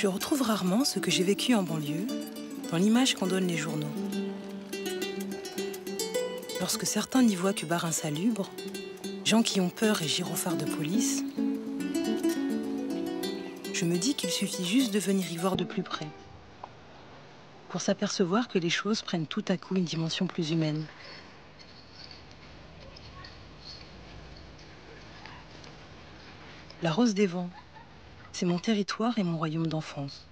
Je retrouve rarement ce que j'ai vécu en banlieue dans l'image qu'en donnent les journaux. Lorsque certains n'y voient que bar insalubre, gens qui ont peur et gyrophares de police, je me dis qu'il suffit juste de venir y voir de plus près pour s'apercevoir que les choses prennent tout à coup une dimension plus humaine. La Rose des Vents, c'est mon territoire et mon royaume d'enfance.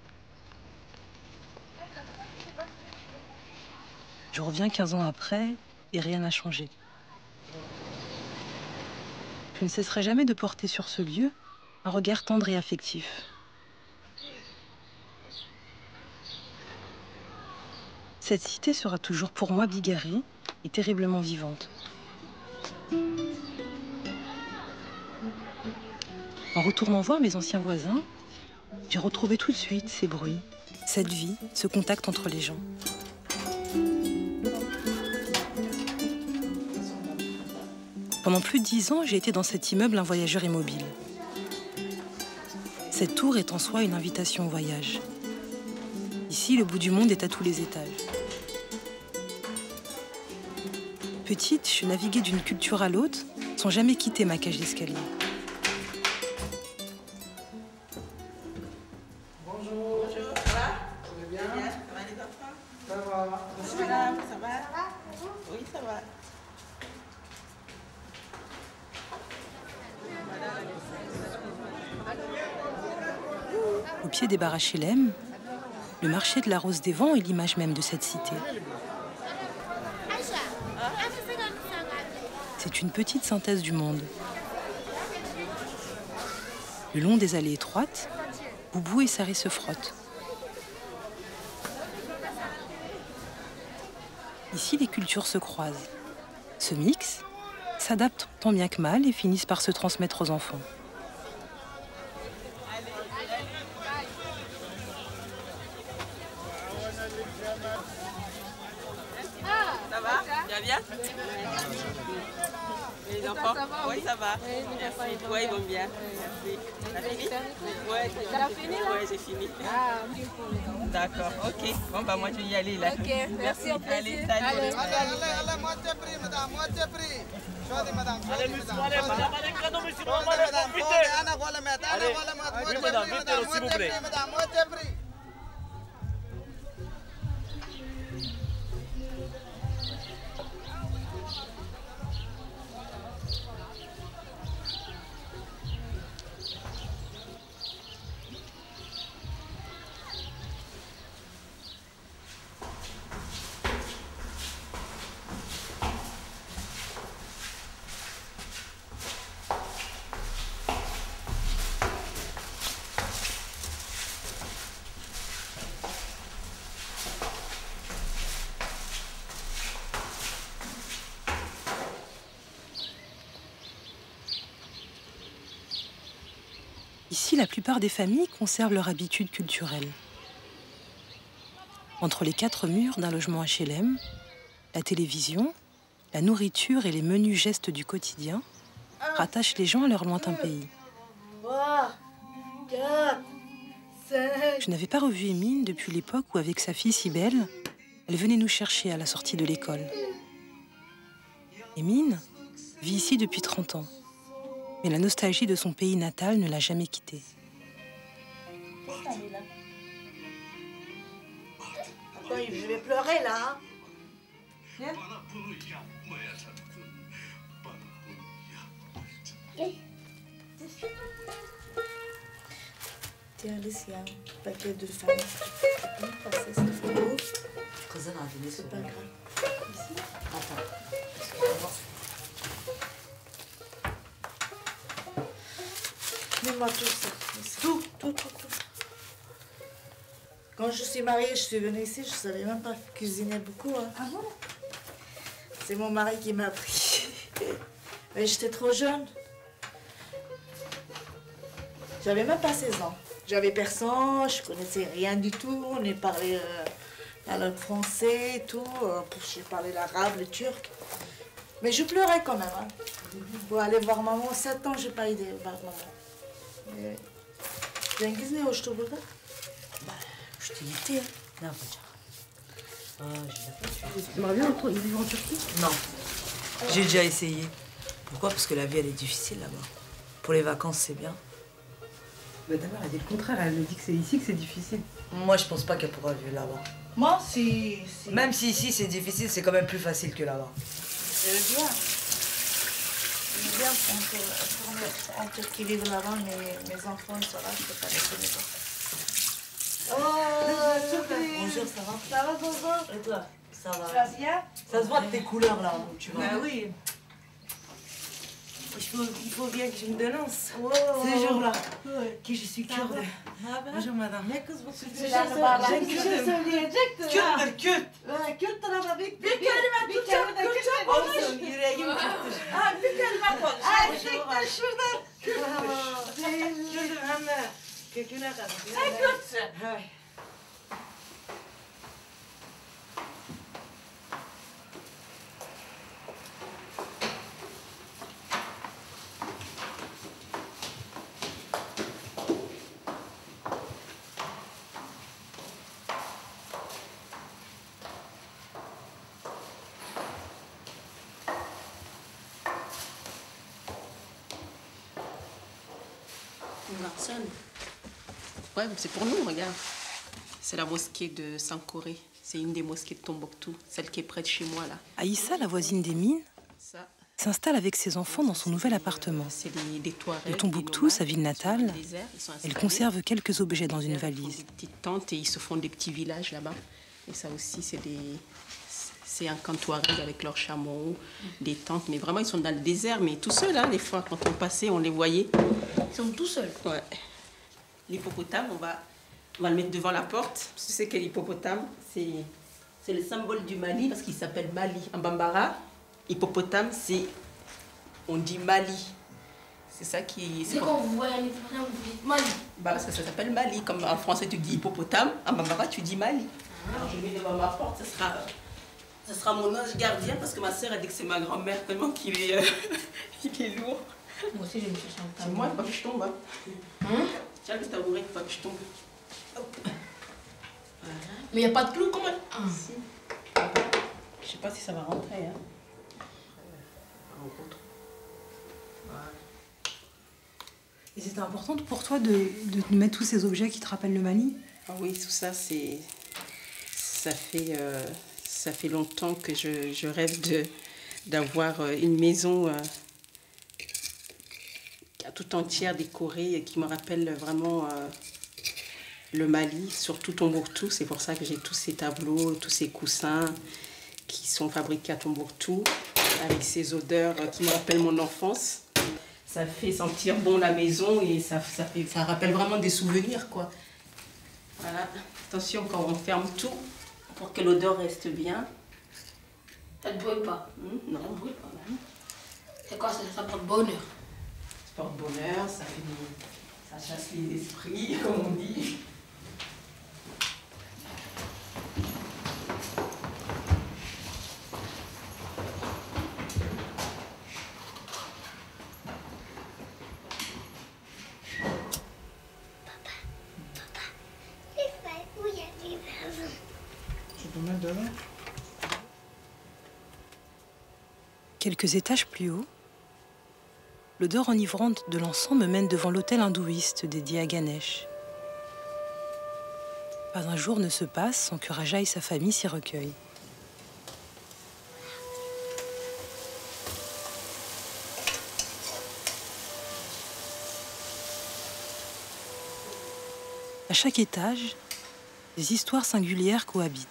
Je reviens 15 ans après et rien n'a changé. Je ne cesserai jamais de porter sur ce lieu un regard tendre et affectif. Cette cité sera toujours pour moi bigarrée et terriblement vivante. En retournant voir mes anciens voisins, j'ai retrouvé tout de suite ces bruits, cette vie, ce contact entre les gens. Pendant plus de 10 ans, j'ai été dans cet immeuble un voyageur immobile. Cette tour est en soi une invitation au voyage. Ici, le bout du monde est à tous les étages. Petite, je naviguais d'une culture à l'autre sans jamais quitter ma cage d'escalier. Bonjour. Bonjour, ça va? Vous allez bien? Ça va les enfants? Ça va. Bonjour madame, ça va? Oui, ça va. Au pied des bars HLM, le marché de la Rose des Vents est l'image même de cette cité. C'est une petite synthèse du monde. Le long des allées étroites, Boubou et Saré se frottent. Ici, les cultures se croisent, se mixent, s'adaptent tant bien que mal et finissent par se transmettre aux enfants. Ça va? Tu vas bien? Les enfants? Oui, ça va. Merci. Oui, ils vont bien. Merci. T'as fini? Oui, j'ai fini. D'accord, ok. Bon, bah moi je vais y aller là. Ok, merci, au plaisir. Allez, salut. Allez, moitié prix, madame, moitié prix. Choisis, madame. Allez, monsieur, madame, allez, cadeau, monsieur, madame, vite. Allez, oui, madame, vite, s'il vous plaît. Madame, moitié prix. Ici, la plupart des familles conservent leur habitude culturelle. Entre les 4 murs d'un logement HLM, la télévision, la nourriture et les menus gestes du quotidien rattachent les gens à leur lointain pays. 3, 4, 5. Je n'avais pas revu Émine depuis l'époque où, avec sa fille si belle, elle venait nous chercher à la sortie de l'école. Émine vit ici depuis 30 ans. Mais la nostalgie de son pays natal ne l'a jamais quittée. Attends, je vais pleurer là. Hein? Viens. Tiens, laisse, il y a un paquet de femmes. Tu peux passer cette photo. C'est pas grave. Ici. Attends. Mets-moi tout ça. Tout. Quand je suis mariée, je suis venue ici, je ne savais même pas cuisiner beaucoup. Hein. Ah bon? C'est mon mari qui m'a appris. Mais j'étais trop jeune. J'avais même pas 16 ans. J'avais personne, je connaissais rien du tout. On est parlé la langue française et tout. J'ai parlé l'arabe, le turc. Mais je pleurais quand même. Hein. Pour aller voir maman, 7 ans, je n'ai pas idée voir maman. Cengiz ne hoştu burada? Bah, je t'ai dit, hein. Non, pas dire. Tu aimerais bien vivre en Turquie? Non. J'ai déjà essayé. Pourquoi? Parce que la vie, elle est difficile là-bas. Pour les vacances, c'est bien. Bah, ta mère, elle dit le contraire. Elle me dit que c'est ici que c'est difficile. Moi, je pense pas qu'elle pourra vivre là-bas. Moi, si... Même si ici, c'est difficile, c'est quand même plus facile que là-bas. J'aime bien. J'aime bien en Turquie vivre là-bas, mais mes enfants, ils sont là, je peux pas les connaître. Oh, Bonjour, ça va? Ça va, bonjour? Et toi? Ça va. Tu vas bien? Ça se voit de tes couleurs là, tu vois. Bah oui. Il faut bien que je me dénonce. Oh. Ces jours-là, Ouais. que je suis kurde. Bonjour madame. Olsun, yüreğim kırtır. Kürdüm hem de köküne kadar. Sen Kürtsün. Hay. Ouais, c'est pour nous, regarde. C'est la mosquée de Sankoré. C'est une des mosquées de Tombouctou, celle qui est près de chez moi, là. Aïssa, la voisine des mines, Ça, s'installe avec ses enfants dans son nouvel appartement. c'est des Touaregs, De des Tombouctou, nomades, sa ville ils sont natale, dans le désert, ils sont elle installés. conserve quelques objets dans une Ils font valise. des petites tentes et ils se font des petits villages là-bas. Et ça aussi, c'est un camp Touareg avec leurs chameaux, des tentes. Mais vraiment, ils sont dans le désert, mais tout seuls, hein, des fois. Quand on passait, on les voyait. Ils sont tout seuls. Ouais. L'hippopotame, on va le mettre devant la porte. Tu sais que l'hippopotame, c'est le symbole du Mali parce qu'il s'appelle Mali. En Bambara, hippopotame, on dit Mali. C'est ça qui... C'est quand vous voyez un hippopotame, vous dites Mali. Bah parce que ça s'appelle Mali. Comme en français, tu dis hippopotame. En Bambara, tu dis Mali. Alors, je mets devant ma porte. Ce sera mon ange gardien parce que ma soeur a dit que c'est ma grand-mère tellement qu'il est, il est lourd. Moi aussi, je vais me chercher un C'est tabouret. moi, il faut pas que je tombe. Hein? Tiens, le tabouret, il faut pas que je tombe. Hop. Voilà. Mais il n'y a pas de clou, comment? Si. Je sais pas si ça va rentrer. Hein. Voilà. Et c'était important pour toi de mettre tous ces objets qui te rappellent le Mali? Ah oui, tout ça, ça fait longtemps que je rêve d'avoir une maison tout entière décorée qui me rappelle vraiment le Mali, surtout Tombouctou. C'est pour ça que j'ai tous ces tableaux, tous ces coussins qui sont fabriqués à Tombouctou avec ces odeurs qui me rappellent mon enfance. Ça fait sentir bon la maison et ça rappelle vraiment des souvenirs, quoi. Voilà. Attention quand on ferme tout pour que l'odeur reste bien. Ça ne brûle pas. Non, on brûle pas même. C'est quoi ça? Ça porte bonheur. Ça porte bonheur, ça chasse les esprits, comme on dit. Quelques étages plus haut, l'odeur enivrante de l'encens me mène devant l'autel hindouiste dédié à Ganesh. Pas un jour ne se passe sans que Raja et sa famille s'y recueillent. À chaque étage, des histoires singulières cohabitent.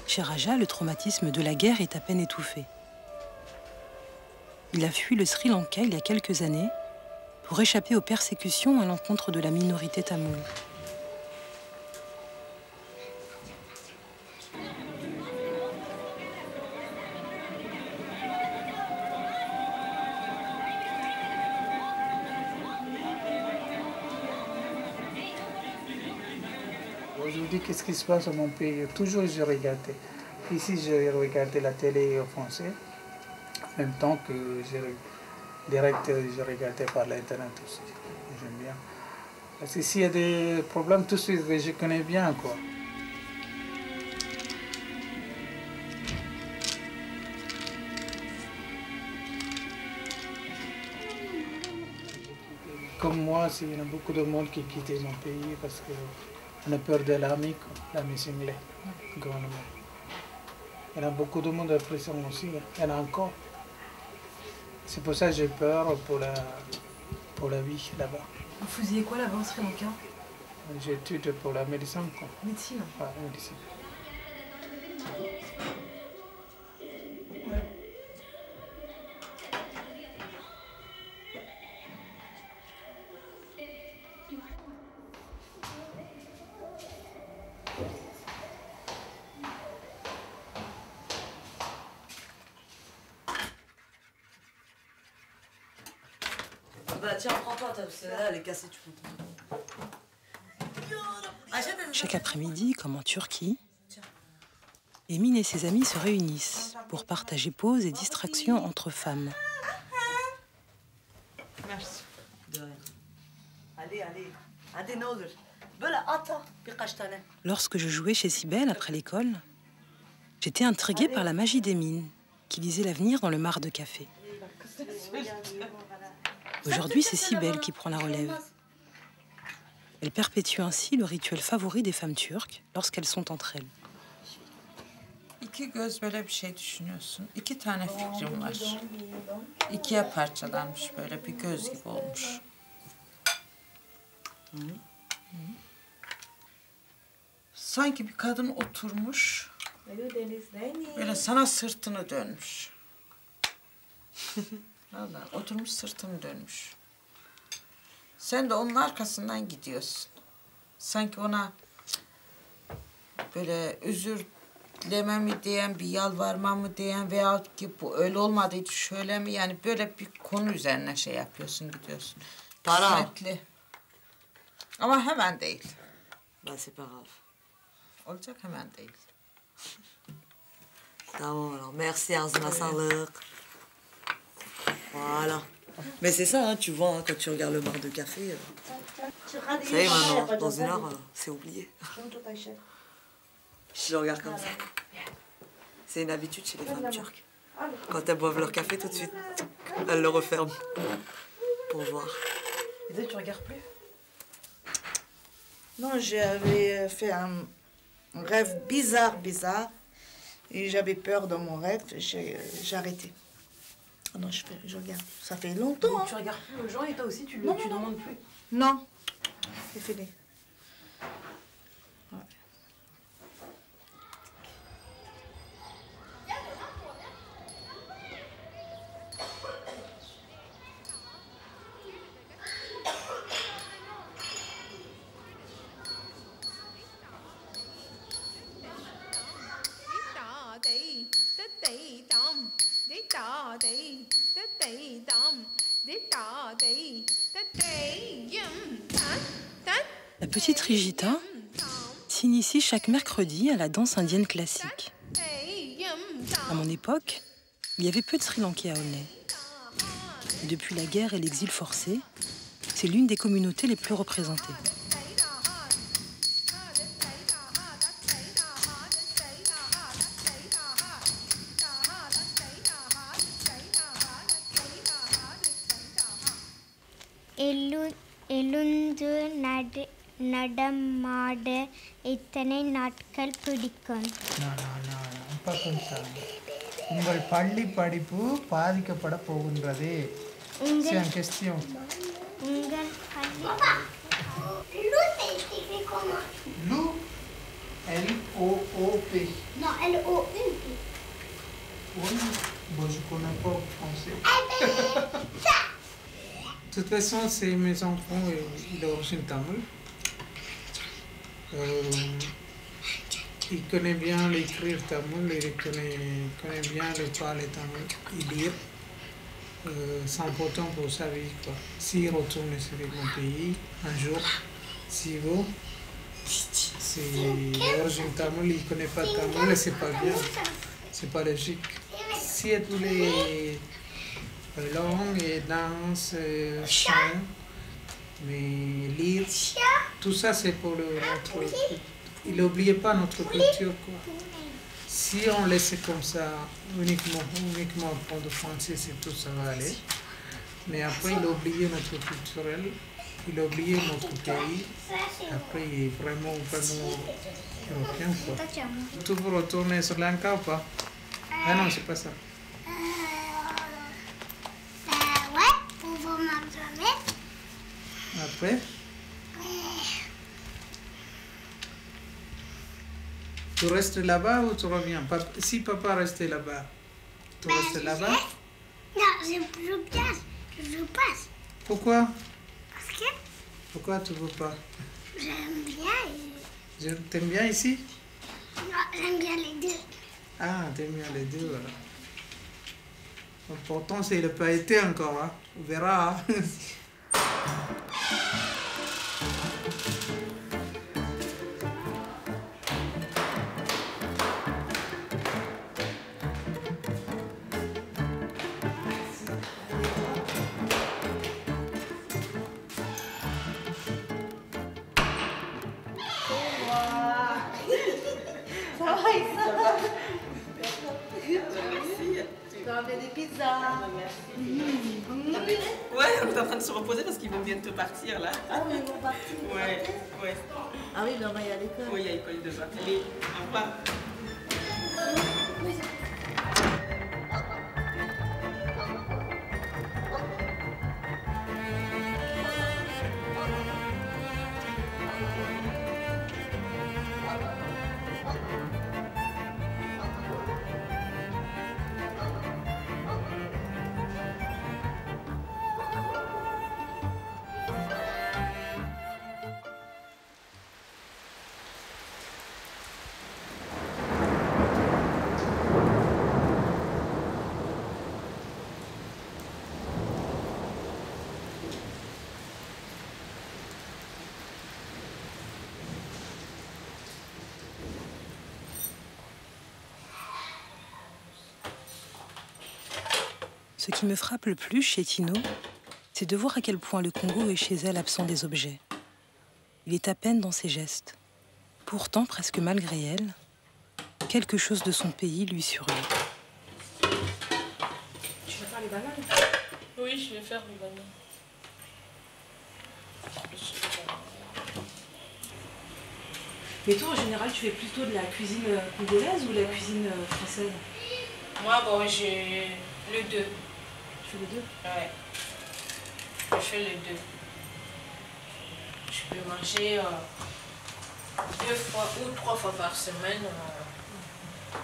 Chez Raja, le traumatisme de la guerre est à peine étouffé. Il a fui le Sri Lanka il y a quelques années pour échapper aux persécutions à l'encontre de la minorité tamoule. Aujourd'hui, qu'est-ce qui se passe dans mon pays? Toujours, je regardais. Ici, je regardais la télé française, en même temps que je regardais par l'internet aussi. J'aime bien. Parce que s'il y a des problèmes, tout de suite, je connais bien, quoi. Comme moi, il y a beaucoup de monde qui quitte mon pays parce qu'on a peur de l'armée, l'armée anglaise, le gouvernement. Il y en a beaucoup de monde en prison aussi, il y en a encore. C'est pour ça que j'ai peur pour la vie là-bas. Vous faisiez quoi là-bas au Sri Lanka? J'étudie pour la médecine, quoi. Médecine? Ouais, médecine. Bah tiens, prends-toi, celle-là, elle est cassée, tu peux. Chaque après-midi, comme en Turquie, Emine et ses amis se réunissent pour partager pauses et distractions entre femmes. Merci. De rien. Allez. Hadi ne olur. Böyle ata birkaç tane. Lorsque je jouais chez Sibel après l'école, j'étais intriguée par la magie d'Emine, qui lisait l'avenir dans le marc de café. Aujourd'hui, c'est Sibel qui prend la relève. Elle perpétue ainsi le rituel favori des femmes turques lorsqu'elles sont entre elles. İki göz böyle bir şey düşünüyorsun. İki tane fikrim var. İkiye parçalanmış böyle bir göz gibi olmuş. Sanki bir kadın oturmuş. Böyle sana sırtını dönmüş. Vallahi oturmuş sırtını dönmüş. Sen de onun arkasından gidiyorsun. Sanki ona böyle özür dileme mi diyen, bir yalvarma mı diyen veyahut ki bu öyle olmadıydı şöyle mi, yani böyle bir konu üzerine şey yapıyorsun, gidiyorsun. Para. Kısmetli. Ama hemen değil. Bah c'est pas grave. Olacak, hemen değil. Tamam alors, merci ağzına sağlık. Voilà. Mais c'est ça, hein, tu vois, hein, quand tu regardes le marc de café, ça y est maintenant, dans une heure, c'est oublié. Je le regarde comme ça. C'est une habitude chez les femmes turques. Quand elles boivent leur café, tout de suite, elles le referment pour voir. Et toi, tu regardes plus? Non, j'avais fait un rêve bizarre. Et j'avais peur dans mon rêve, j'ai arrêté. Ah non, je regarde. Ça fait longtemps. Donc, tu regardes plus aux gens et toi aussi, tu demandes plus? Non, c'est fini. Ouais. La petite Rigita s'initie chaque mercredi à la danse indienne classique. À mon époque, il y avait peu de Sri Lankais à Aulnay. Et depuis la guerre et l'exil forcé, c'est l'une des communautés les plus représentées. எழுந்து நடமாட எத்தனை நாட்கள் பிடிக்கும்? உங்கள் பள்ளி படிப்பு பாதிக்கப்பட போகின்றது. உங்கள் Lou, L-O-O-P. Non, L-O-U-P. Oui, bon, je connais pas le français. De toute façon, c'est mes enfants d'origine tamoule. Ils connaissent bien l'écrire tamoul, ils connaissent bien le parler tamoul, ils lire. C'est important pour sa vie, quoi. S'il retourne sur mon pays, un jour, s'il veut, c'est l'origine tamoul, il ne connaît pas tamoul et c'est pas bien, c'est pas logique. S'il y a tous les langues et danses, chants, Mais lire, tout ça c'est pour notre... Il n'oubliez pas notre culture, quoi. Si on laissait comme ça, uniquement apprendre le français, c'est tout, ça va aller. Mais après, il a oublié notre culturel, il a oublié notre pays. Après, il est vraiment européen, quoi. Tu veux retourner sur Lanka ou pas? Ah non, c'est pas ça. Ouais, pour voir ma grand-mère. Après? Tu restes là-bas ou tu reviens? Si papa restait là-bas, tu restes là-bas? Non, je passe. Pourquoi? Parce que Pourquoi tu veux pas? j'aime bien. T'aimes bien ici? Non, j'aime bien les deux. Ah, t'aimes bien les deux, voilà. L'important, c'est le pas été encore, hein. On verra. Hein. Des pizzas. Ouais, on est en train de se reposer parce qu'ils vont bientôt partir là. Ah oui, ils vont partir. Ouais. Ah oui, maman, il y a l'école. Oui, il y a l'école de Jacques. Allez, au revoir. Ce qui me frappe le plus chez Tino, c'est de voir à quel point le Congo est chez elle absent des objets. Il est à peine dans ses gestes. Pourtant, presque malgré elle, quelque chose de son pays lui survit. Tu vas faire les bananes? Oui, je vais faire les bananes. Mais toi, en général, tu fais plutôt de la cuisine congolaise ou de la cuisine française? Moi, bon, j'ai les deux. Tu fais les deux? Ouais. Je fais les deux. Je peux manger 2 fois ou 3 fois par semaine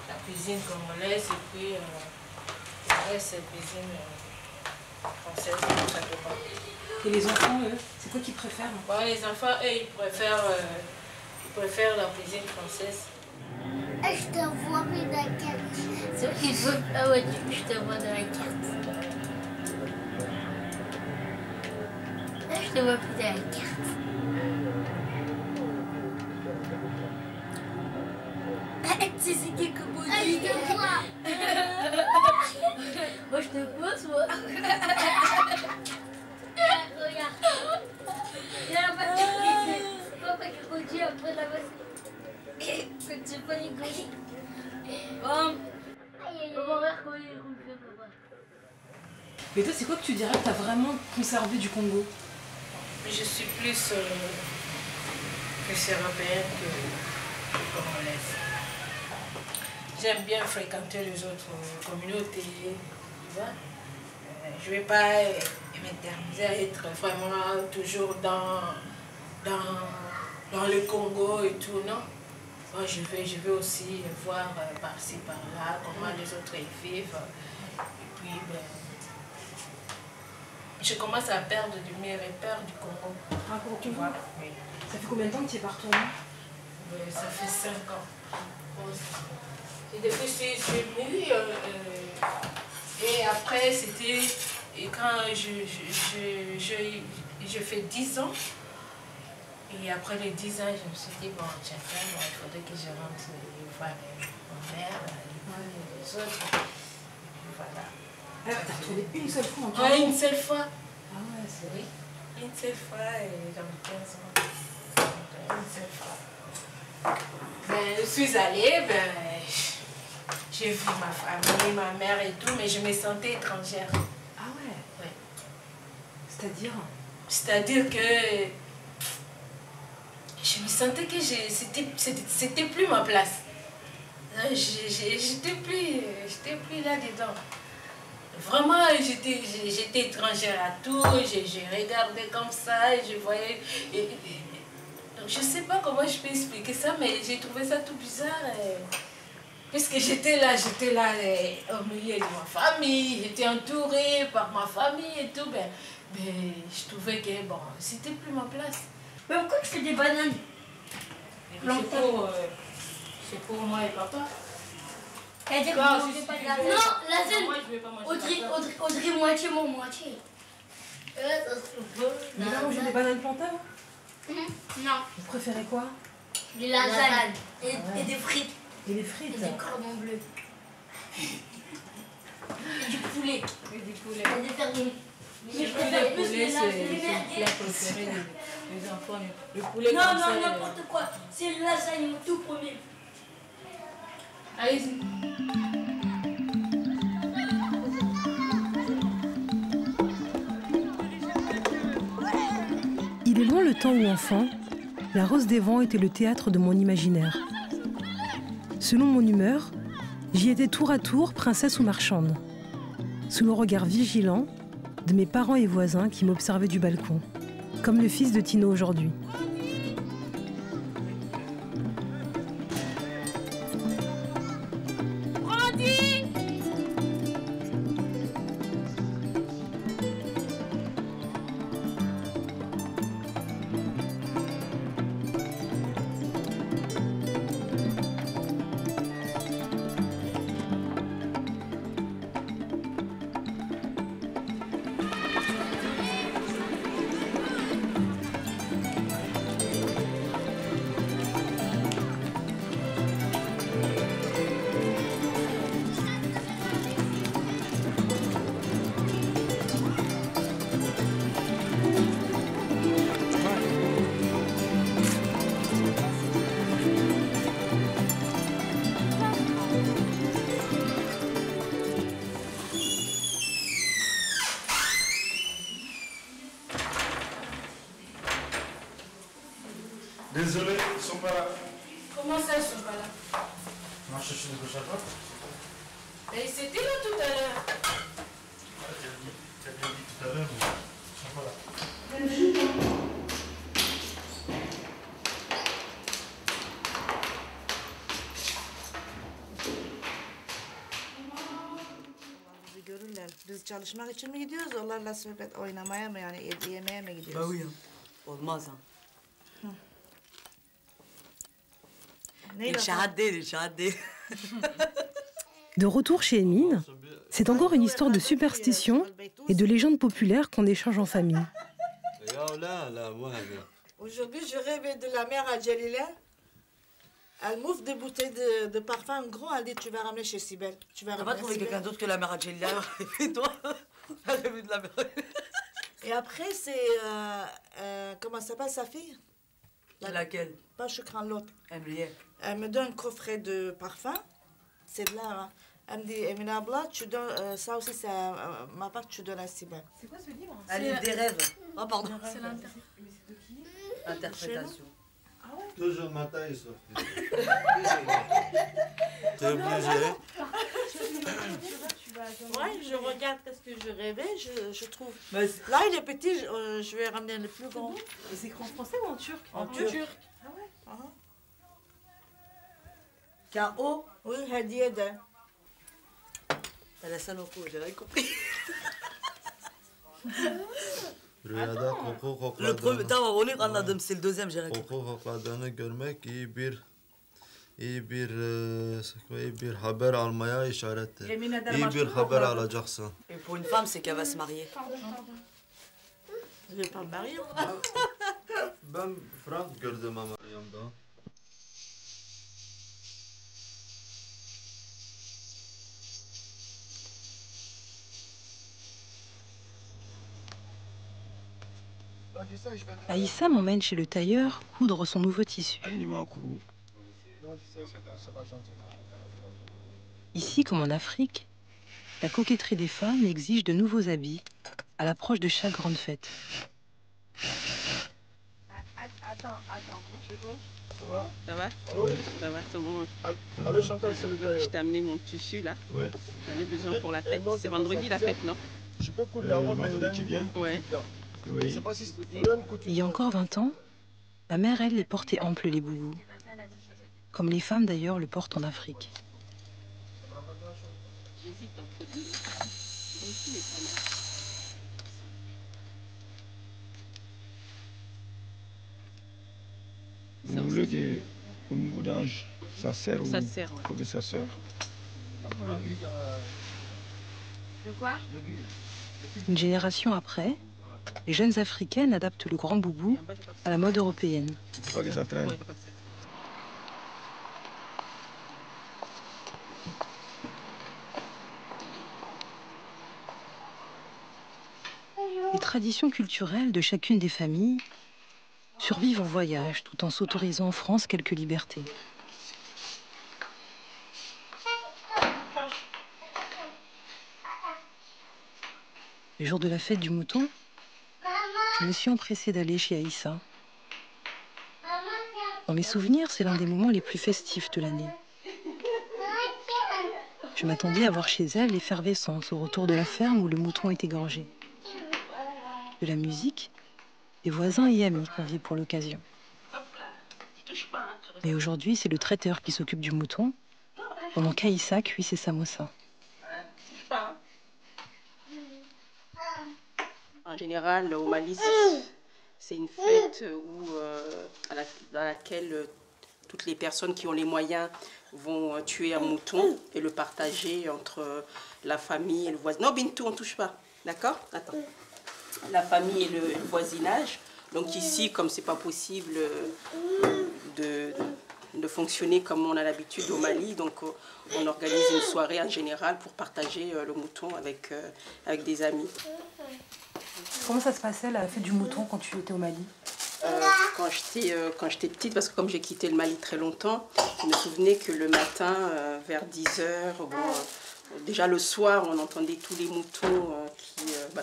la cuisine congolaise et puis le reste, c'est la cuisine française. Ça dépend. Et les enfants, eux, c'est quoi qu'ils préfèrent? Bon, les enfants, eux, ils préfèrent la cuisine française. Je te vois plus dans la carte. Ah ouais, je te vois dans la carte. Je te vois plus dans la carte. C'est qui que vous dites? Je te vois. Moi, je te pose, moi. Regarde. Il y a un papa qui conduit après la voiture. Que tu peux rigoler. Bon. On va voir comment il fait, papa. Mais toi, c'est quoi que tu dirais que tu as vraiment conservé du Congo? Je suis plus européenne que congolaise. J'aime bien fréquenter les autres communautés, tu vois. Je ne vais pas m'éterniser à être vraiment toujours dans le Congo et tout, non. Moi, je vais aussi voir par-ci, par-là, comment les autres y vivent. Et puis, je commence à perdre mes repères du Congo. Ah, pour tu vois? Oui. Ça fait combien de temps que tu es partout là? Ça fait 5 ans. Et depuis, je suis venue. Et après, c'était quand je fais 10 ans. Et après les 10 ans, je me suis dit, bon, tiens, il faudrait que je rentre voir ma mère, les autres. Voilà. Ah, t'as retrouvé une seule fois encore? Ouais, une seule fois. Ah ouais, c'est oui. Une seule fois, j'avais 15 ans. Une seule fois. Ben, je suis allée, j'ai vu ma famille, ma mère et tout, mais je me sentais étrangère. Ah ouais? Ouais. C'est-à-dire? C'est-à-dire que je me sentais que c'était plus ma place. J'étais plus là-dedans. Vraiment, j'étais étrangère à tout, je regardais comme ça, et je voyais... Donc, je ne sais pas comment je peux expliquer ça, mais j'ai trouvé ça tout bizarre. Puisque j'étais là au milieu de ma famille, j'étais entourée par ma famille et tout, je trouvais que bon, c'était plus ma place. Mais pourquoi tu fais des bananes? C'est pour moi et papa. Elle dit que Non, vous mangez pas de la viande. Non, la viande. Moi, je vais pas manger Audrey, moitié, moi, moitié. Ça se peut. Vous avez mangé des bananes plantains? Non. Vous préférez quoi? Des lasagnes. Et des frites. Et les frites? Et du cordon bleu. Et du poulet. Et du poulet. Et des perdrix. Le poulet, c'est le plat préféré des enfants. Le poulet non, comme non, ça, n'importe quoi. C'est le lasagne, mon tout premier. Allez-y. Il est loin le temps où, enfant, la Rose des Vents était le théâtre de mon imaginaire. Selon mon humeur, j'y étais tour à tour princesse ou marchande, sous le regard vigilant de mes parents et voisins qui m'observaient du balcon, comme le fils de Tino aujourd'hui. Désolé, ils sont pas là. Comment ça, ils sont pas là? On va chercher de gauche à droite. Mais c'était là tout à l'heure. Tu as bien dit tout à l'heure, mais ils sont pas là. Görürler. Biz çalışmak için mi gidiyoruz? Onlarla sohbet oynamaya mı yani yemeğe mi gidiyoruz? Bah oui, hein. Olmaz hein. Des. De retour chez Emine, c'est encore une histoire de superstition et de légendes populaires qu'on échange en famille. Aujourd'hui, je rêve de la mère à Jalila. Elle m'ouvre des bouteilles de parfum gros. Elle dit, tu vas ramener chez Sibel. Tu vas pas trouver quelqu'un d'autre que la mère Adjelia. Et toi, t'as rêvé de la mère. Et après, c'est... comment s'appelle sa fille? Laquelle? Pas Choukran, l'autre. Emriye. Elle me donne un coffret de parfum. C'est de là. Hein. Elle me dit, Emine Abla, tu donnes... ça aussi, c'est ma part, tu donnes à Sibel. C'est quoi ce livre? Un livre des rêves. Oh, pardon. C'est Interprétation. Toujours le matin, ils sortent. T'es obligé. Ouais, je regarde qu'est-ce que je rêvais, je trouve. Là, il est petit, je vais ramener le plus grand. Et c'est écrit en français ou en turc? En turc. Ah ouais? K.O. Oui, hediye de. Elle a ça locaux, j'ai rien compris. Rüyada koku Le premier, kokladığını, tamam onu anladım, c'est le deuxième, j'ai rien compris. koku kokladığını görmek iyi bir haber almaya işarettir. İyi bir haber alacaksın. Et pour une femme, c'est qu'elle va se marier. Je vais pas me marier. Ben Frank gördüm ama Meryem'de. Aïssa m'emmène chez le tailleur coudre son nouveau tissu. Ici, comme en Afrique, la coquetterie des femmes exige de nouveaux habits à l'approche de chaque grande fête. Ça va? Ça va, c'est bon. Je t'ai amené mon tissu là. Ouais. J'en ai besoin pour la fête. C'est vendredi la fête, non? Je peux coudre la robe vendredi qui vient? Ouais. Oui. Il y a encore 20 ans, ma mère, elle, les portait amples les boubous. Comme les femmes d'ailleurs le portent en Afrique. Vous voulez qu'au niveau d'âge, ça sert ou ça sert, ouais. faut que ça sert? De quoi? Une génération après, les jeunes africaines adaptent le grand boubou à la mode européenne. Faut que ça traîne. Les traditions culturelles de chacune des familles survivent en voyage tout en s'autorisant en France quelques libertés. Le jour de la fête du mouton, je me suis empressée d'aller chez Aïssa. Dans mes souvenirs, c'est l'un des moments les plus festifs de l'année. Je m'attendais à voir chez elle l'effervescence au retour de la ferme où le mouton est égorgé. De la musique, des voisins et amis conviés pour l'occasion. Mais aujourd'hui, c'est le traiteur qui s'occupe du mouton, pendant qu'Aïssa cuit ses samosas. En général, au Mali, c'est une fête dans laquelle toutes les personnes qui ont les moyens vont tuer un mouton et le partager entre la famille et le voisinage. Non, Bintou, on ne touche pas. D'accord? Attends. La famille et le voisinage. Donc ici, comme c'est pas possible de fonctionner comme on a l'habitude au Mali, donc on organise une soirée en général pour partager le mouton avec des amis. Comment ça se passait la fête du mouton quand tu étais au Mali? Quand j'étais petite, parce que comme j'ai quitté le Mali très longtemps, je me souvenais que le matin, vers 10h, déjà le soir, on entendait tous les moutons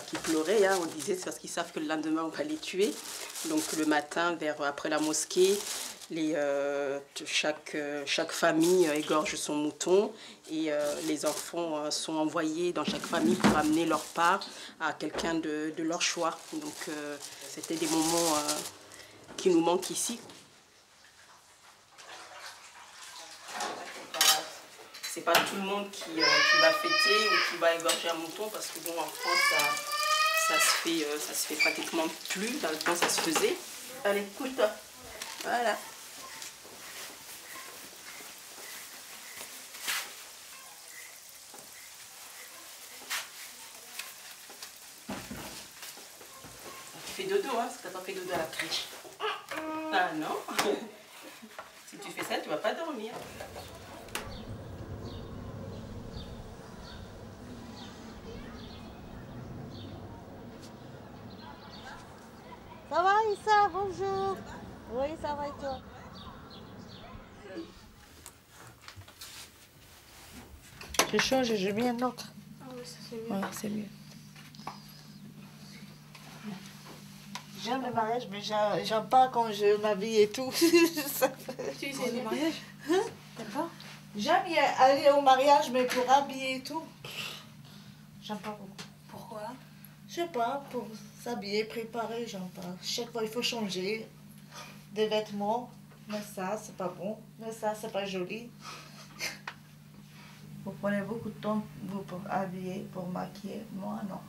qui pleuraient. Hein. On disait c'est parce qu'ils savent que le lendemain, on va les tuer. Donc le matin, après la mosquée, chaque famille égorge son mouton et les enfants sont envoyés dans chaque famille pour amener leur part à quelqu'un de leur choix. Donc c'était des moments qui nous manquent ici. C'est pas tout le monde qui va fêter ou qui va égorger un mouton parce que bon, en France ça se fait pratiquement plus. Dans le temps ça se faisait. Allez, couche-toi. Voilà. Tu fais dodo, hein, parce que t'as pas fait dodo à la crèche. Ah non. Si tu fais ça, tu vas pas dormir. Ça va, Issa? Bonjour. Oui, ça va et toi? Je change et je mets un autre. Ah oui, ça c'est mieux. Ouais, c'est mieux. J'aime le mariage, mais j'aime pas quand je m'habille et tout. Tu sais le mariage? Hein? T'aimes pas? J'aime aller au mariage, mais pour habiller et tout, j'aime pas beaucoup. Pourquoi? Je sais pas, pour s'habiller, préparer, j'aime pas. Chaque fois, il faut changer des vêtements. Mais ça, c'est pas bon. Mais ça, c'est pas joli. Vous prenez beaucoup de temps vous, pour habiller, pour maquiller. Moi, non.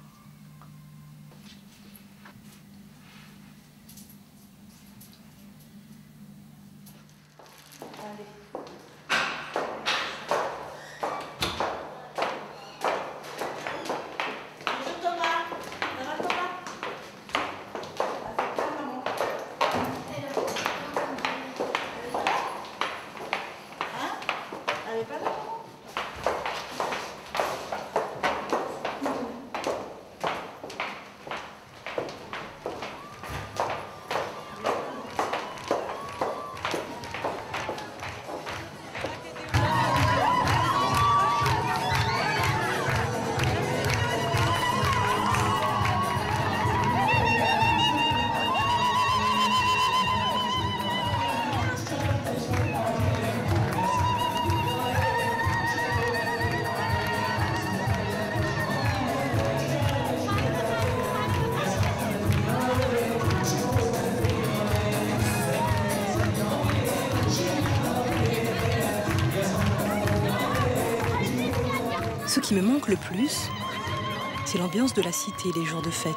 Ce qui me manque le plus, c'est l'ambiance de la cité les jours de fête.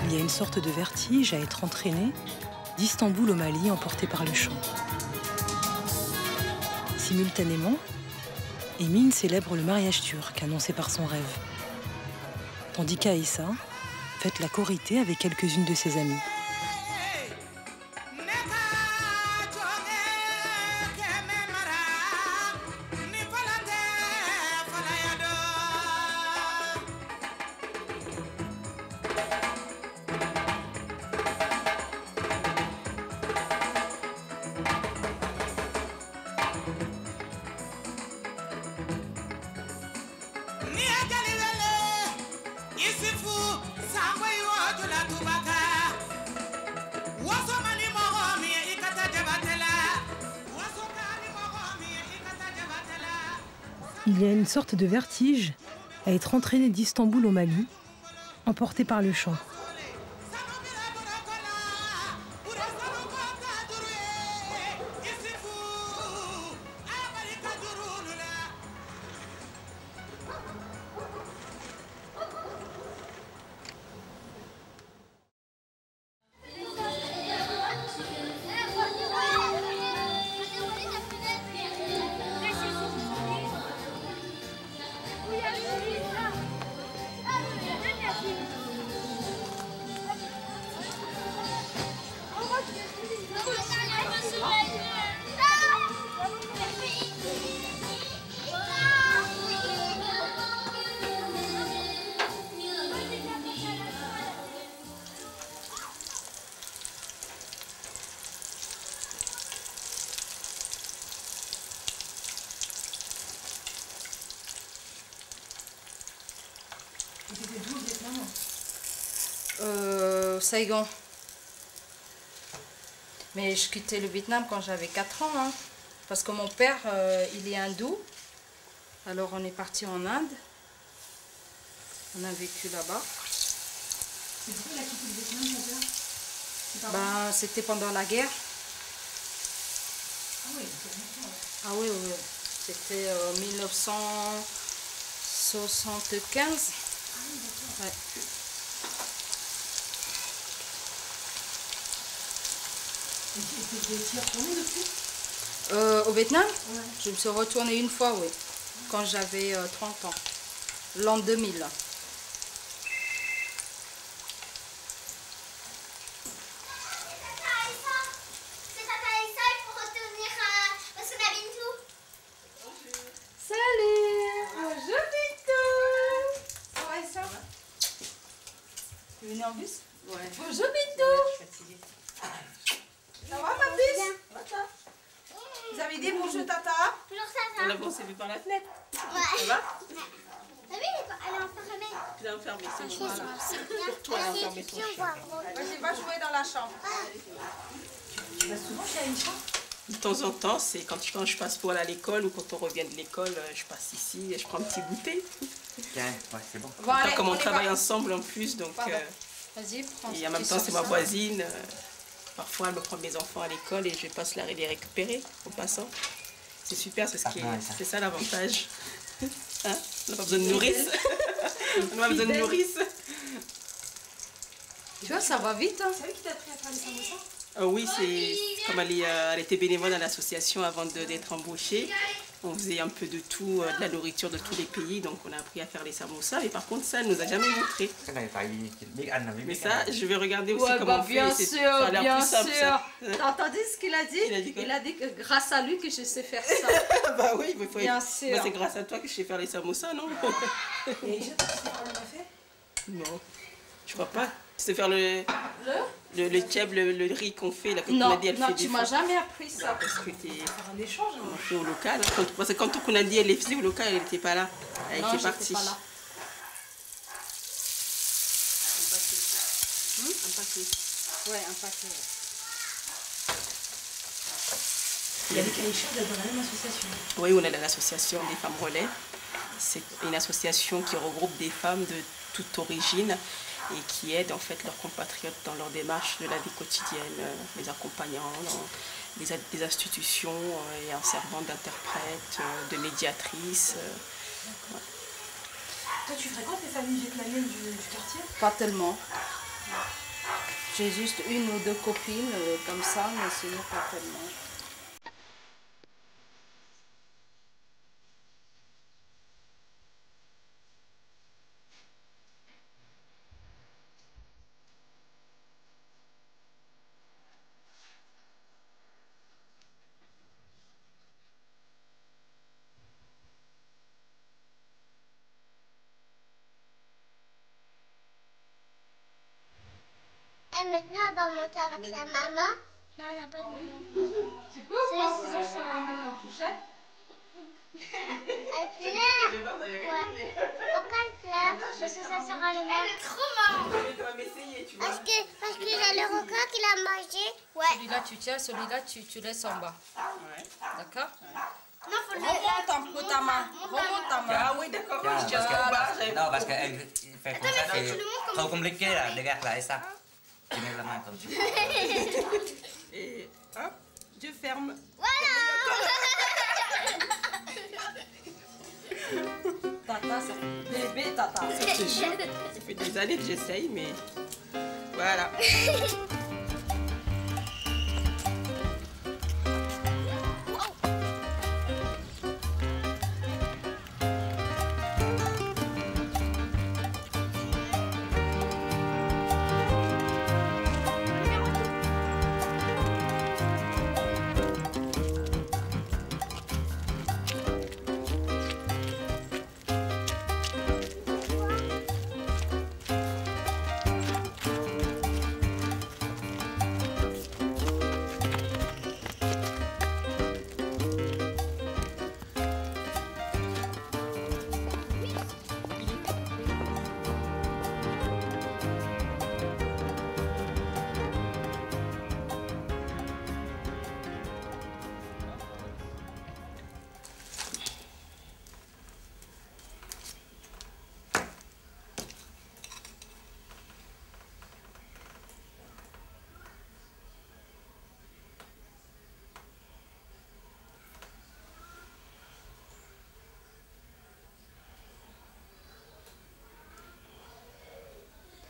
Il y a une sorte de vertige à être entraîné d'Istanbul au Mali, emporté par le chant. Simultanément, Emine célèbre le mariage turc annoncé par son rêve, tandis qu'Aïssa fête la Korité avec quelques-unes de ses amies. Il y a une sorte de vertige à être entraîné d'Istanbul au Mali, emporté par le chant. Saigon. Mais je quittais le Vietnam quand j'avais 4 ans, hein, parce que mon père, il est hindou. Alors on est parti en Inde. On a vécu là-bas. C'est pourquoi il a quitté le Vietnam, mon père? Ben, c'était pendant la guerre. Ah oui, c'était longtemps. Ah oui, oui. C'était 1975. Ah oui, d'accord. Ouais. Et vous étiez retourné depuis? Au Vietnam? Ouais. Je me suis retournée une fois, oui. Quand j'avais 30 ans. L'an 2000. C'est Tata Aïssa, il faut retourner à Sonabintou. Salut! Bonjour Bintou! Ça va Aïssa? Tu es venue en bus? Ouais. Bonjour Bintou! Ça va ma puce? Vous avez dit bonjour Tata? Toujours ça. On a s'est vu par la fenêtre. Ouais. Ça va? T'as vu, elle est enfermée. Tu l'as enfermée, c'est bon. Voilà. Pour toi, elle a enfermé ton chien. Vas-y, va jouer dans la chambre. Tu vas souvent chez Aïcha? De temps en temps, c'est quand je passe pour aller à l'école ou quand on revient de l'école, je passe ici et je prends un petit goûter. Tiens, ouais, c'est bon. Bon, allez, Comme on y travaille va. ensemble en plus, donc... Vas-y, prends. et en même temps, c'est ma voisine. Parfois, elle me prend mes enfants à l'école et je passe les récupérer en passant. C'est super, c'est ça l'avantage. Hein? On n'a pas besoin de nourrice. On n'a pas besoin de nourrice. Tu vois, ça va vite. Hein. C'est lui qui t'a appris à faire les samosas? Oui, c'est comme elle était bénévole à l'association avant d'être embauchée. On faisait un peu de tout, de la nourriture de tous les pays, donc on a appris à faire les samosas. Mais par contre, ça, elle ne nous a jamais montré. Mais ça, je vais regarder aussi comment on fait. Bien sûr, bien sûr. T'as entendu ce qu'il a dit? Il a dit que grâce à lui que je sais faire ça. Bah oui, mais bien sûr. C'est grâce à toi que je sais faire les samosas, non? Et Aïcha, tu sais faire le café? Non, je crois pas. Tu sais faire le tchèb, le riz qu'on fait, là, non, elle non, fait tu m'as jamais appris ça. Parce que t'es... Faire un échange. On fait au local. Hein. Parce que quand on a dit elle les faisait au local, elle n'était pas là. Elle était partie. Pas là. Un paquet. Ouais, un paquet. Il y avait qu'Aïcha dans la même association. Oui, on est dans l'association des femmes relais. C'est une association qui regroupe des femmes de toute origine et qui aide en fait leurs compatriotes dans leur démarche de la vie quotidienne, les accompagnant dans des institutions et en servant d'interprète, de médiatrice. Ouais. Toi, tu fréquentes les familles vietnamiennes du quartier? Pas tellement. J'ai juste une ou deux copines comme ça, mais sinon pas tellement. Et maintenant, on va monter avec sa maman. Non, on n'a pas de maman. C'est quoi ça? C'est sur la maman. Elle pleure. Ouais. Pourquoi elle pleure? Parce que ça sera le même. Trop marrant. Parce qu'il y a le requin qui l'a mangé. Ouais. Celui-là, tu tiens, celui-là, tu laisses en bas. Ouais. D'accord? Non, faut remonte un peu ta main. Remonte ta main. Ah oui, d'accord. Non, parce qu'elle fait comme ça, c'est trop compliqué là. Regarde là, et ça. Tu mets la main comme ça. Et hop, je ferme. Tata, c'est bébé, Tata. Ça fait des années que j'essaye, mais voilà.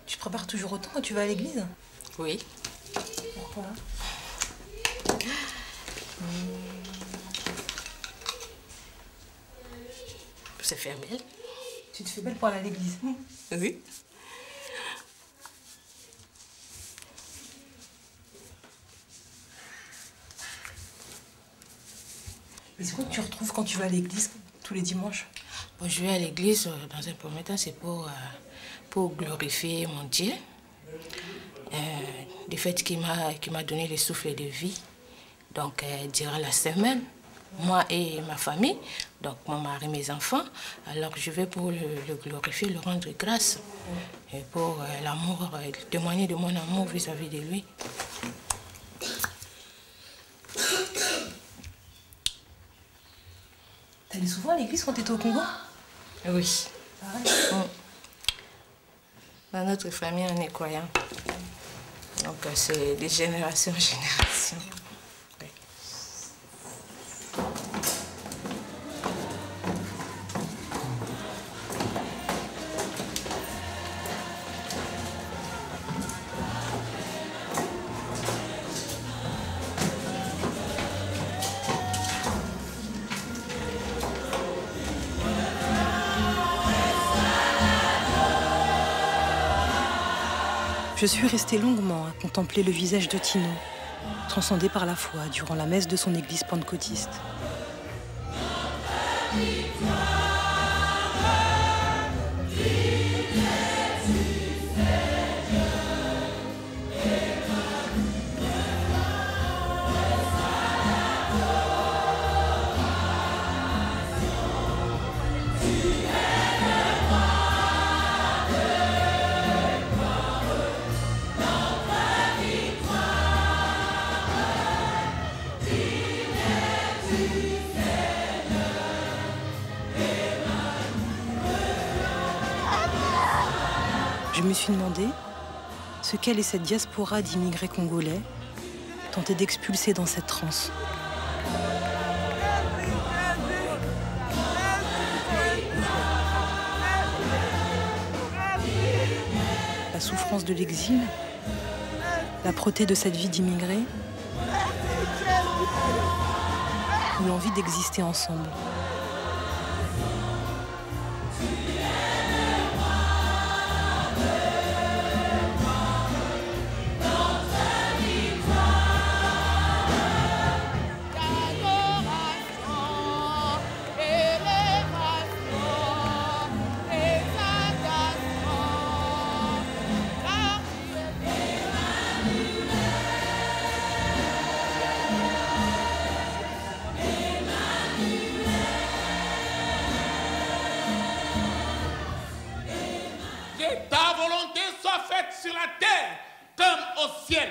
Tu te prépares toujours autant quand tu vas à l'église? Oui. Pourquoi? C'est faire belle. Tu te fais belle pour aller à l'église? Oui. Est-ce que tu retrouves quand tu vas à l'église tous les dimanches? Bon, je vais à l'église, dans un premier temps, c'est pour glorifier mon Dieu. Du fait qu'il m'a donné le souffle de vie. Donc, durant la semaine, moi et ma famille, donc mon mari, mes enfants, alors je vais pour le glorifier, le rendre grâce. Et pour l'amour, témoigner de mon amour vis-à-vis de lui. T'allais souvent à l'église quand t'étais au Congo? Oui. Dans notre famille, on est croyants. Donc, c'est de génération en génération. Oui. Je suis restée longuement à contempler le visage de Tino, transcendé par la foi durant la messe de son église pentecôtiste. me suis demandé ce qu'elle et cette diaspora d'immigrés congolais tentaient d'expulser dans cette transe. La souffrance de l'exil, l'âpreté de cette vie d'immigré, ou l'envie d'exister ensemble. Sur la terre comme au ciel.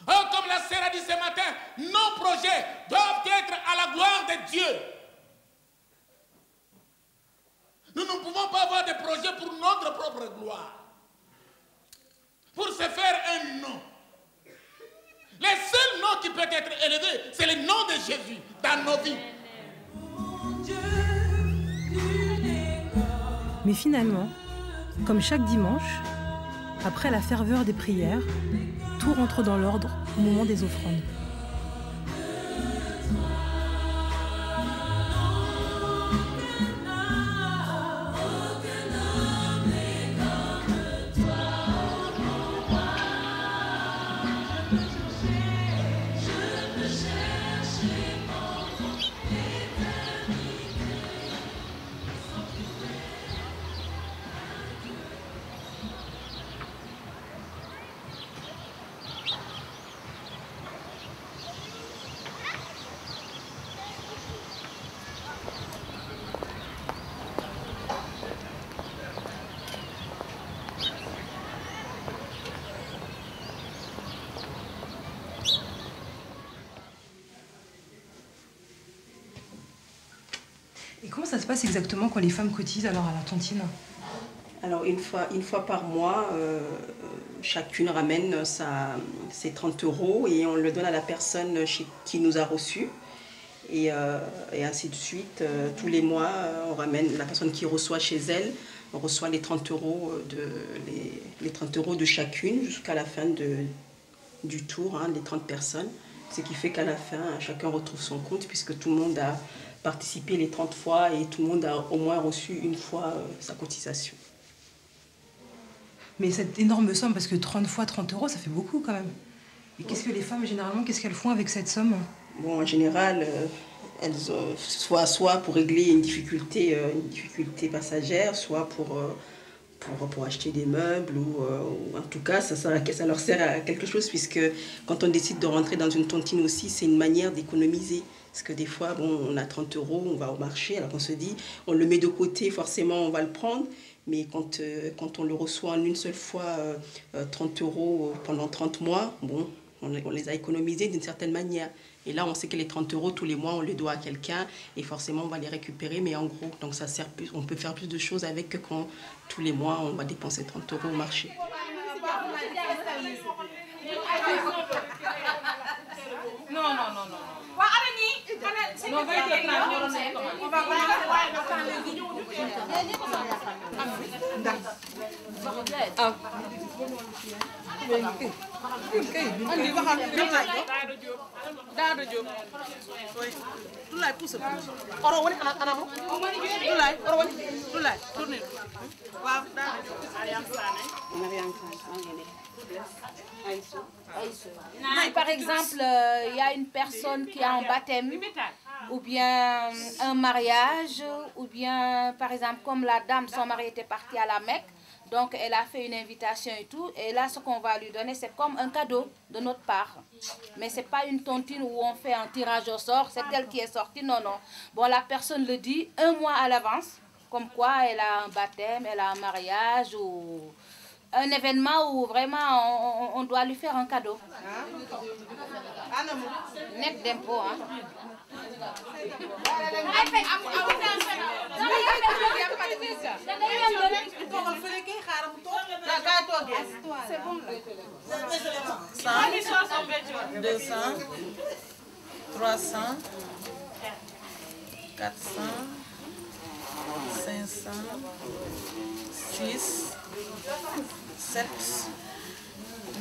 Oh, comme la sœur a dit ce matin, nos projets doivent être à la gloire de Dieu. Nous ne pouvons pas avoir des projets pour notre propre gloire, pour se faire un nom. Le seul nom qui peut être élevé, c'est le nom de Jésus dans nos vies. Mais finalement, comme chaque dimanche, après la ferveur des prières, tout rentre dans l'ordre au moment des offrandes. Et comment ça se passe exactement quand les femmes cotisent alors à la tontine? Alors une fois par mois, chacune ramène ses 30 € et on le donne à la personne qui nous a reçus. Et ainsi de suite, tous les mois, on ramène la personne qui reçoit chez elle, on reçoit les 30 € les 30 € de chacune jusqu'à la fin du tour, hein, les 30 personnes. Ce qui fait qu'à la fin, chacun retrouve son compte puisque tout le monde a participé les 30 fois et tout le monde a au moins reçu une fois sa cotisation. Mais cette énorme somme, parce que 30 fois 30 €, ça fait beaucoup quand même. Et qu'est-ce que les femmes, généralement, qu'est-ce qu'elles font avec cette somme? Bon, en général, elles soit pour régler une difficulté passagère, soit pour acheter des meubles, ou en tout cas, ça leur sert à quelque chose, puisque quand on décide de rentrer dans une tontine aussi, c'est une manière d'économiser. Parce que des fois, bon, on a 30 €, on va au marché, alors on se dit, on le met de côté, forcément, on va le prendre. Mais quand on le reçoit en une seule fois, 30 € pendant 30 mois, bon, on les a économisés d'une certaine manière. Et là, on sait que les 30 € tous les mois, on les doit à quelqu'un et forcément, on va les récupérer, mais en gros. Donc, ça sert plus, on peut faire plus de choses avec que quand tous les mois, on va dépenser 30 € au marché. Non. Par exemple, il y a une personne qui a un baptême, ou bien un mariage, ou bien, par exemple, comme la dame, son mari était parti à la Mecque, donc elle a fait une invitation et tout, et là, ce qu'on va lui donner, c'est comme un cadeau de notre part. Mais ce n'est pas une tontine où on fait un tirage au sort, c'est elle qui est sortie, non. Bon, la personne le dit un mois à l'avance, comme quoi elle a un baptême, elle a un mariage, ou un événement où vraiment on doit lui faire un cadeau. Net d'impôt, hein. C'est bon. 100, 200, 300, 400, 500, 6, 7,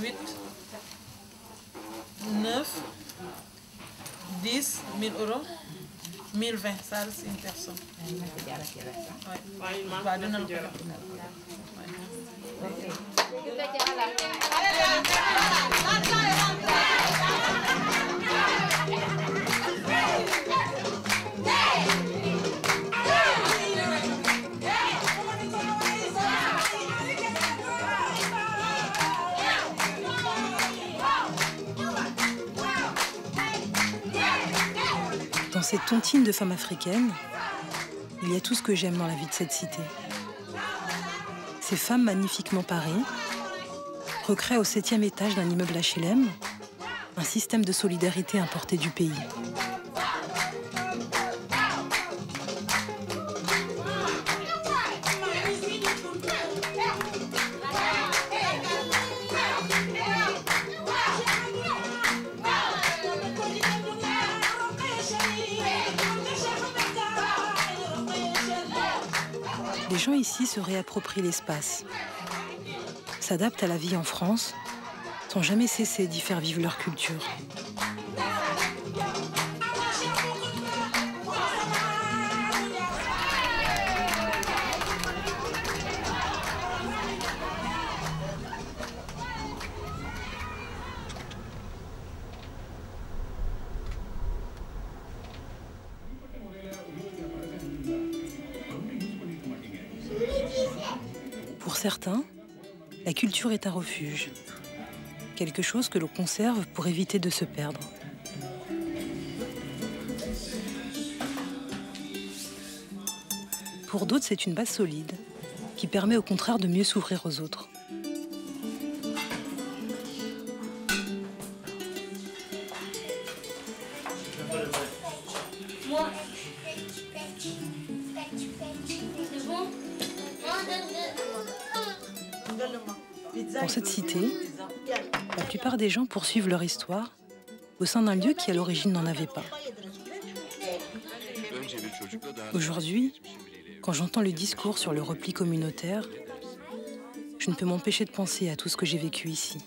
8, 9, 10, 1000 euros, 1020, ça c'est une personne. Dans cette tontine de femmes africaines, il y a tout ce que j'aime dans la vie de cette cité. Ces femmes magnifiquement parées recréent au 7e étage d'un immeuble HLM un système de solidarité importé du pays. Les gens ici se réapproprient l'espace, s'adaptent à la vie en France, sans jamais cesser d'y faire vivre leur culture. Pour certains, la culture est un refuge, quelque chose que l'on conserve pour éviter de se perdre. Pour d'autres, c'est une base solide qui permet au contraire de mieux s'ouvrir aux autres. Dans cette cité, la plupart des gens poursuivent leur histoire au sein d'un lieu qui, à l'origine, n'en avait pas. Aujourd'hui, quand j'entends le discours sur le repli communautaire, je ne peux m'empêcher de penser à tout ce que j'ai vécu ici.